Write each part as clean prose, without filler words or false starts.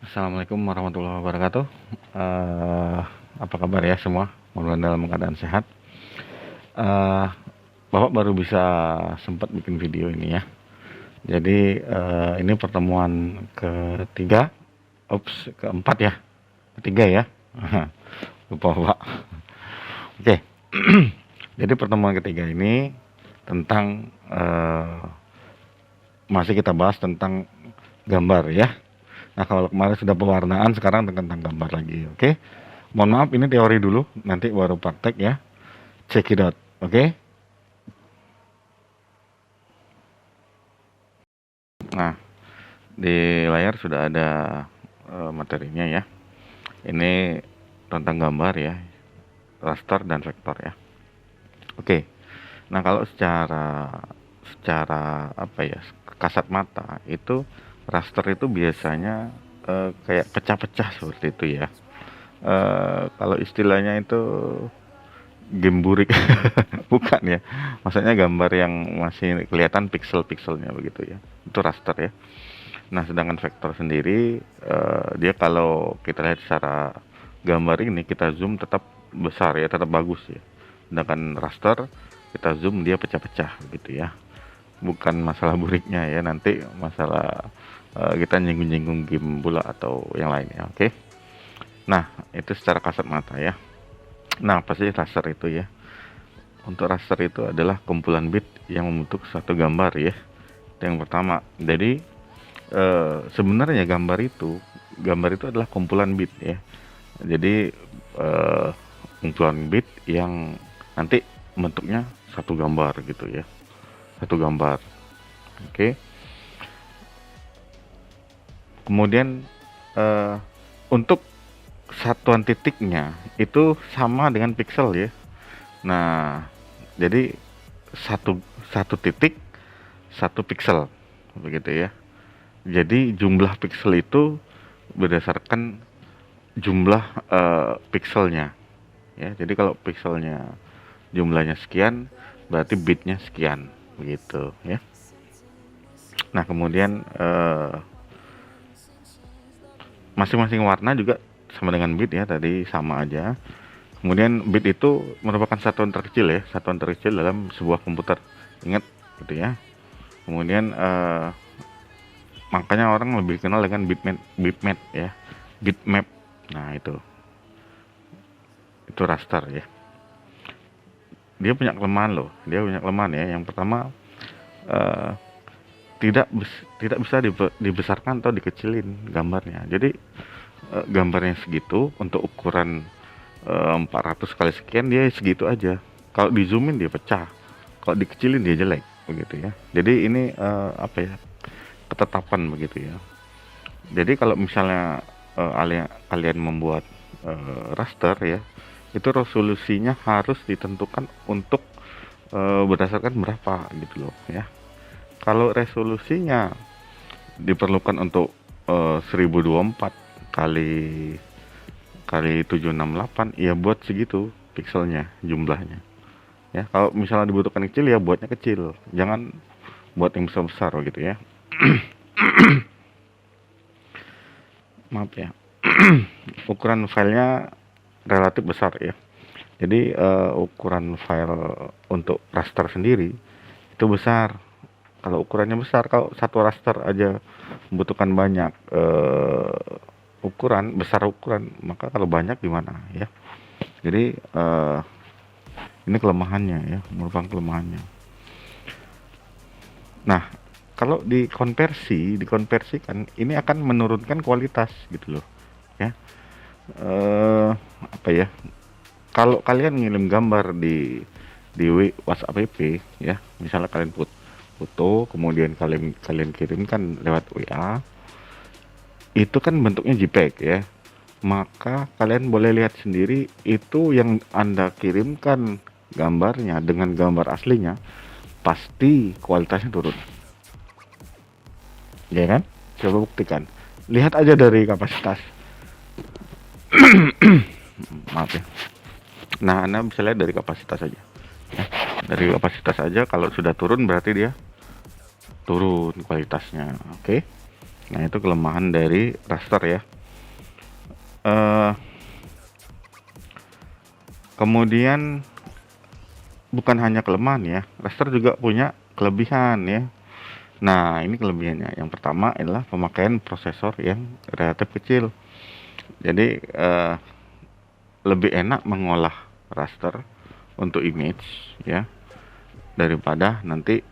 Assalamualaikum warahmatullahi wabarakatuh. Eh, apa kabar ya semua? Mudah-mudahan dalam keadaan sehat. Eh, Bapak baru bisa sempat bikin video ini ya. Jadi ini pertemuan ketiga, keempat ya, ketiga ya. Lupa Pak. Oke. Jadi pertemuan ketiga ini tentang masih kita bahas tentang gambar ya. Nah, kalau kemarin sudah pewarnaan, sekarang tentang gambar lagi, oke? Mohon maaf, ini teori dulu, nanti baru praktek ya. Check it out, oke? Nah, di layar sudah ada materinya ya. Ini tentang gambar ya, raster dan vektor ya. Oke. Nah, kalau secara apa ya, kasat mata itu raster itu biasanya kayak pecah-pecah seperti itu ya. Kalau istilahnya itu game burik bukan ya, maksudnya gambar yang masih kelihatan pixel-pixelnya begitu ya, itu raster ya. Nah, sedangkan vektor sendiri dia kalau kita lihat secara gambar ini, kita zoom tetap besar ya, tetap bagus ya. Sedangkan raster kita zoom dia pecah-pecah gitu ya, bukan masalah buriknya ya, nanti masalah kita nyinggung-nyinggung game bola atau yang lainnya, oke. Nah, itu secara kasat mata ya. Nah, apa sih raster itu ya? Untuk raster itu adalah kumpulan bit yang membentuk suatu gambar ya. Itu yang pertama. Jadi sebenarnya gambar itu adalah kumpulan bit ya. Jadi kumpulan bit yang nanti bentuknya satu gambar gitu ya. Satu gambar. Oke. Kemudian untuk satuan titiknya itu sama dengan pixel ya. Nah, jadi satu satu titik satu pixel begitu ya. Jadi jumlah pixel itu berdasarkan jumlah pixelnya ya. Jadi kalau pixelnya jumlahnya sekian, berarti bitnya sekian begitu ya. Nah, kemudian masing-masing warna juga sama dengan bit ya, tadi sama aja. Kemudian bit itu merupakan satuan terkecil ya, satuan terkecil dalam sebuah komputer. Ingat gitu ya. Kemudian makanya orang lebih kenal dengan bitmap ya. Bitmap. Nah, itu raster ya. Dia punya kelemahan loh. Dia punya kelemahan ya. Yang pertama eh, tidak bisa dibesarkan atau dikecilin gambarnya. Jadi gambarnya segitu untuk ukuran 400 kali sekian, dia segitu aja. Kalau di zoomin dia pecah, kalau dikecilin dia jelek begitu ya. Jadi ini apa ya, ketetapan begitu ya. Jadi kalau misalnya kalian membuat raster ya, itu resolusinya harus ditentukan untuk berdasarkan berapa gitu loh ya. Kalau resolusinya diperlukan untuk 1024 kali 768 ya, buat segitu pixelnya jumlahnya ya. Kalau misalnya dibutuhkan kecil ya buatnya kecil, jangan buat yang besar besar gitu ya. Maaf ya. Ukuran filenya relatif besar ya. Jadi ukuran file untuk raster sendiri itu besar. Kalau ukurannya besar, kalau satu raster aja membutuhkan banyak ukuran, maka kalau banyak gimana ya. Jadi ini kelemahannya ya, merupakan kelemahannya. Nah, kalau dikonversikan, ini akan menurunkan kualitas gitu loh ya. Apa ya, kalau kalian ngirim gambar di WhatsApp WP ya, misalnya kalian foto, kemudian kalian kirimkan lewat WA, itu kan bentuknya JPEG ya. Maka kalian boleh lihat sendiri, itu yang Anda kirimkan gambarnya dengan gambar aslinya pasti kualitasnya turun. Ya kan? Coba buktikan. Lihat aja dari kapasitas. Maaf ya. Nah, Anda bisa lihat dari kapasitas saja. Ya. Dari kapasitas saja, kalau sudah turun berarti dia turun kualitasnya. Oke. Nah, itu kelemahan dari raster ya. Eh, Kemudian bukan hanya kelemahan ya, raster juga punya kelebihan ya. Nah, ini kelebihannya. Yang pertama adalah pemakaian prosesor yang relatif kecil. Jadi lebih enak mengolah raster untuk image ya daripada nanti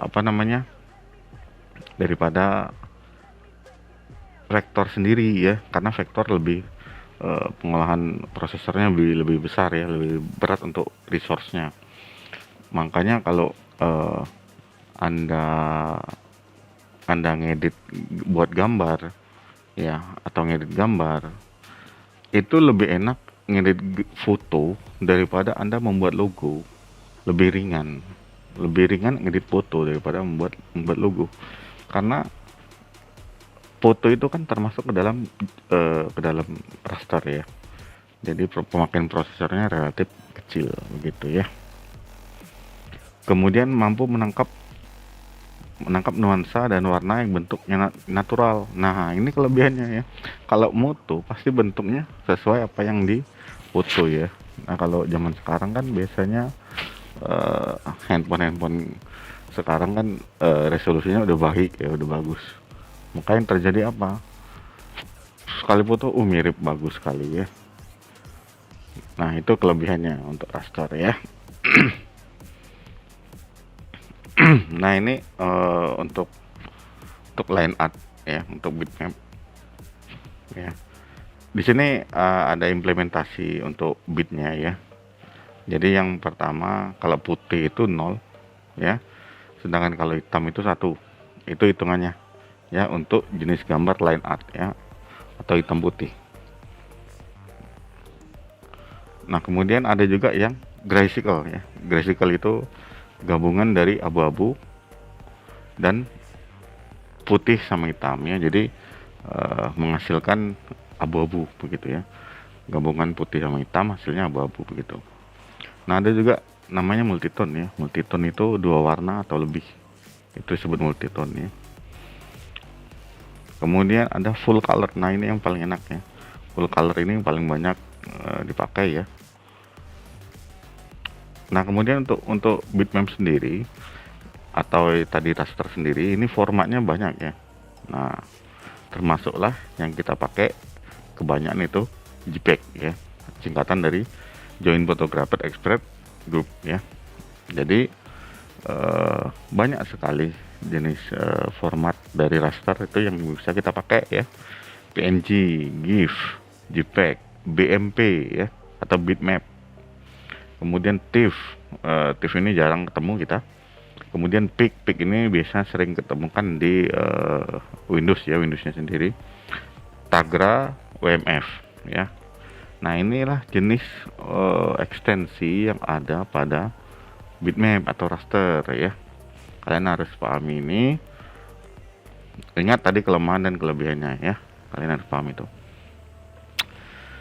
apa namanya, daripada vektor sendiri ya, karena vektor lebih pengolahan prosesornya lebih besar ya, lebih berat untuk resource-nya. Makanya kalau anda anda ngedit buat gambar ya, atau ngedit gambar, itu lebih enak ngedit foto daripada anda membuat logo. Lebih ringan ngedit foto daripada membuat logo, karena foto itu kan termasuk ke dalam raster ya. Jadi pemakaian prosesornya relatif kecil begitu ya. Kemudian mampu menangkap nuansa dan warna yang bentuknya natural. Nah, ini kelebihannya ya. Kalau moto pasti bentuknya sesuai apa yang di foto ya. Nah, kalau zaman sekarang kan biasanya eh, handphone sekarang kan resolusinya udah baik ya, udah bagus. Maka yang terjadi apa? Sekali foto, mirip bagus sekali ya. Nah, itu kelebihannya untuk raster ya. Nah, ini untuk line art ya, untuk bitmap ya. Di sini ada implementasi untuk bitnya ya. Jadi yang pertama kalau putih itu 0 ya, sedangkan kalau hitam itu 1. Itu hitungannya ya untuk jenis gambar line art ya, atau hitam putih. Nah, kemudian ada juga yang graphical ya. Graphical itu gabungan dari abu-abu dan putih sama hitam ya. Jadi menghasilkan abu-abu begitu ya. Gabungan putih sama hitam hasilnya abu-abu begitu. Nah, ada juga namanya multitone ya. Multitone itu 2 warna atau lebih. Itu disebut multitone ya. Kemudian ada full color. Nah, ini yang paling enak ya. Full color ini yang paling banyak dipakai ya. Nah, kemudian untuk bitmap sendiri atau tadi raster sendiri, ini formatnya banyak ya. Nah, termasuklah yang kita pakai kebanyakan itu JPEG ya, singkatan dari Joint Photographer Express Group ya. Jadi banyak sekali jenis format dari raster itu yang bisa kita pakai ya. PNG, GIF, JPEG, BMP ya, atau bitmap. Kemudian TIFF, TIFF ini jarang ketemu kita. Kemudian PIC ini biasanya sering ketemukan di Windows ya, Windowsnya sendiri. Tagra, WMF ya. Nah, inilah jenis ekstensi yang ada pada bitmap atau raster ya. Kalian harus pahami ini. Ingat tadi kelemahan dan kelebihannya ya. Kalian harus paham itu.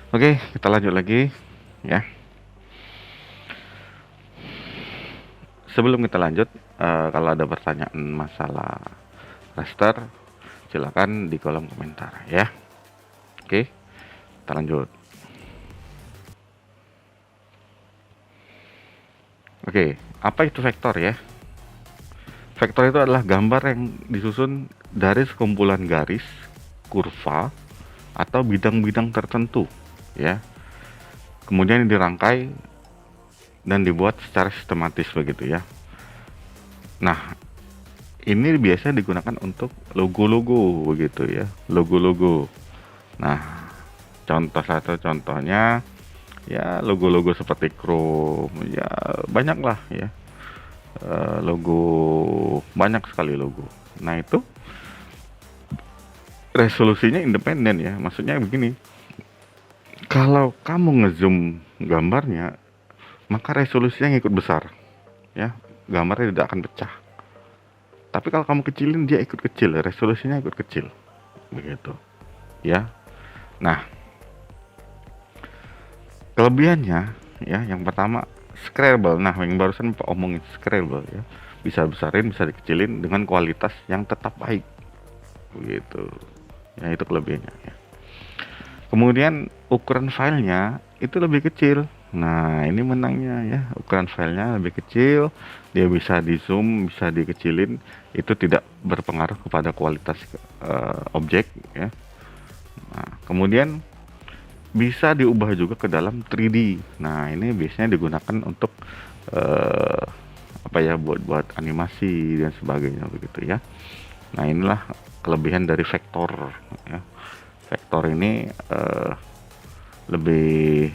Oke, kita lanjut lagi ya. Sebelum kita lanjut, kalau ada pertanyaan masalah raster, silakan di kolom komentar ya. Oke, kita lanjut. Oke, apa itu vektor ya? Vektor itu adalah gambar yang disusun dari sekumpulan garis, kurva, atau bidang-bidang tertentu ya. Kemudian dirangkai dan dibuat secara sistematis begitu ya. Nah, ini biasanya digunakan untuk logo-logo begitu ya, logo-logo. Nah, contohnya ya logo-logo seperti Chrome ya, banyak lah ya. Logo, banyak sekali logo. Nah, itu resolusinya independen ya, maksudnya begini, kalau kamu ngezoom gambarnya maka resolusinya ikut besar ya, gambarnya tidak akan pecah. Tapi kalau kamu kecilin dia ikut kecil, resolusinya ikut kecil begitu ya. Nah, kelebihannya ya, yang pertama scalable. Nah, yang barusan Pak omongin scalable ya, bisa besarin, bisa dikecilin dengan kualitas yang tetap baik, begitu. Ya itu kelebihannya ya. Kemudian ukuran filenya itu lebih kecil. Nah, ini menangnya ya, ukuran filenya lebih kecil, dia bisa di zoom, bisa dikecilin, itu tidak berpengaruh kepada kualitas objek ya. Nah, kemudian bisa diubah juga ke dalam 3D. Nah, ini biasanya digunakan untuk eh, apa ya, buat animasi dan sebagainya begitu ya. Nah, inilah kelebihan dari vektor ya. Vektor ini lebih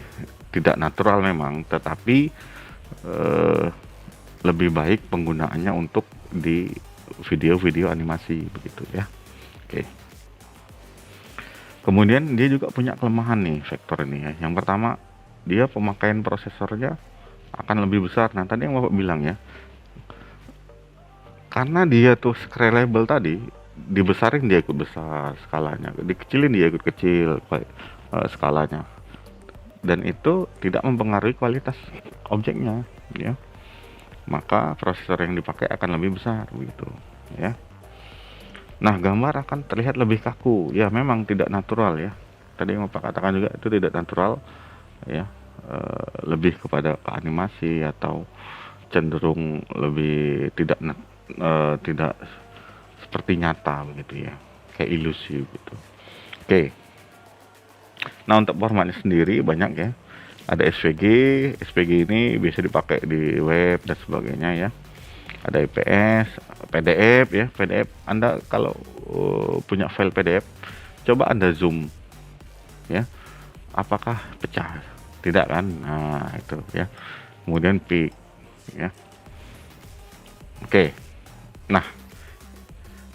tidak natural memang, tetapi eh, lebih baik penggunaannya untuk di video-video animasi begitu ya. Oke. Kemudian dia juga punya kelemahan nih vektor ini ya. Yang pertama, dia pemakaian prosesornya akan lebih besar. Nah, tadi yang Bapak bilang ya, karena dia tuh scalable tadi, dibesarin dia ikut besar skalanya, dikecilin dia ikut kecil skalanya. Dan itu tidak mempengaruhi kualitas objeknya ya. Maka prosesor yang dipakai akan lebih besar begitu ya. Nah, gambar akan terlihat lebih kaku. Ya, memang tidak natural ya. Tadi yang Bapak katakan juga itu tidak natural ya. Lebih kepada ke animasi atau cenderung lebih tidak seperti nyata begitu ya. Kayak ilusi gitu. Oke. Nah, untuk formatnya sendiri banyak ya. Ada SVG. SVG ini bisa dipakai di web dan sebagainya ya. Ada IPS, PDF ya. PDF Anda kalau punya file PDF, coba Anda zoom ya, apakah pecah? Tidak kan? Nah, itu ya. Kemudian peak ya. Oke. Nah,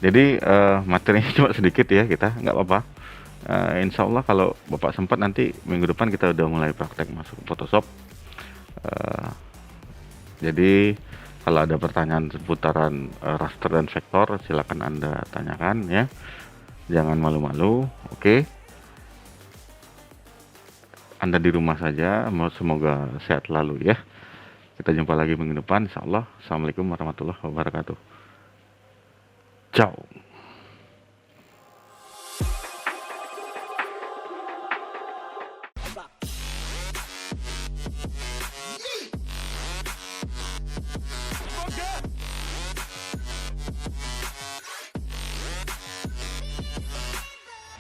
jadi materinya cuma sedikit ya, kita nggak apa-apa. Insya Allah kalau Bapak sempat nanti minggu depan kita udah mulai praktek masuk Photoshop. Eh, jadi kalau ada pertanyaan seputaran raster dan vektor, silakan Anda tanyakan ya. Jangan malu-malu, oke? Anda di rumah saja, semoga sehat lalu ya. Kita jumpa lagi minggu depan, insya Allah. Assalamualaikum warahmatullahi wabarakatuh. Ciao.